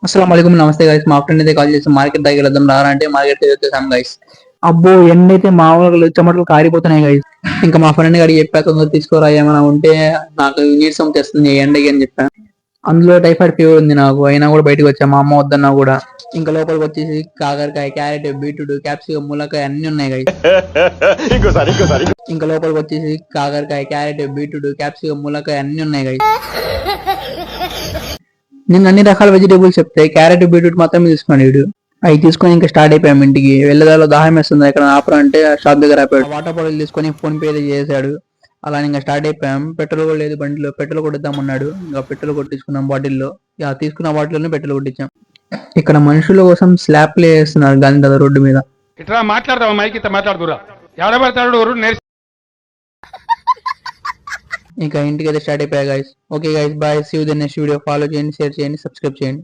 అస్సలం వాలేకుమ్ నమస్తే గైస్. మా ఫ్రెండ్ అయితే కాల్ చేసి మార్కెట్ దగ్గర వెళ్దాం రారా అంటే మార్కెట్ వచ్చేసాం గైస్. అబ్బో ఎండ అయితే మామూలుగా చెమటలు కారిపోతున్నాయి గైస్. ఇంకా మా ఫ్రెండ్ గారికి చెప్పా తొందర తీసుకోరా ఏమైనా ఉంటే నాకు నీరసం తెస్తుంది ఎండకి అని చెప్పా. అందులో టైఫాయిడ్ ఫీవర్ ఉంది నాకు, అయినా కూడా బయటకు వచ్చా మా అమ్మ వద్దన్నా కూడా. ఇంకా లోపలికి వచ్చేసి కాకరకాయ, క్యారెట్, బీట్రూట్, క్యాప్సికం, ములక్కాయ అన్ని ఉన్నాయి గైస్. ఇంకా లోపలికి వచ్చేసి కాకరకాయ, క్యారెట్, బీట్రూట్, క్యాప్సికం, ములక్కాయ అన్ని ఉన్నాయి గైస్. నేను అన్ని రకాల వెజిటేబుల్స్ చెప్తే క్యారెట్, బీట్రూట్ మాత్రమే తీసుకున్నాడు వీడు. అవి తీసుకొని ఇంకా స్టార్ట్ అయిపోయాం ఇంటికి. వెళ్ళదాలో దాహం వేస్తుంది, ఇక్కడ ఆపరా అంటే షాప్ దగ్గర ఆపాడు. వాటర్ బాటిల్ తీసుకొని ఫోన్ పే చేశాడు. అలా ఇంకా స్టార్ట్ అయిపోయాం. పెట్రోల్ కూడా లేదు బండిలో, పెట్రోల్ కొట్టిద్దామన్నాడు. ఇంకా పెట్రోల్ కొట్టించుకున్నాం బాటిల్లో. తీసుకున్న బాటిల్లోనే పెట్రోల్ కొట్టించాం. ఇక్కడ మనుషుల కోసం స్లాప్లు వేస్తున్నారు గాంధీ దగ్గర రోడ్డు మీద. ఇట్లా మాట్లాడదాం మైక్ ఇట్లా మాట్లాడుతురా ఎవడబడతాడు ఇంకా ఇంటికి అయితే స్టార్ట్ అయిపోయా guys. Okay guys, bye, see you the next video. Follow చేయండి, షేర్ చేయండి, సబ్స్క్రైబ్ చేయండి.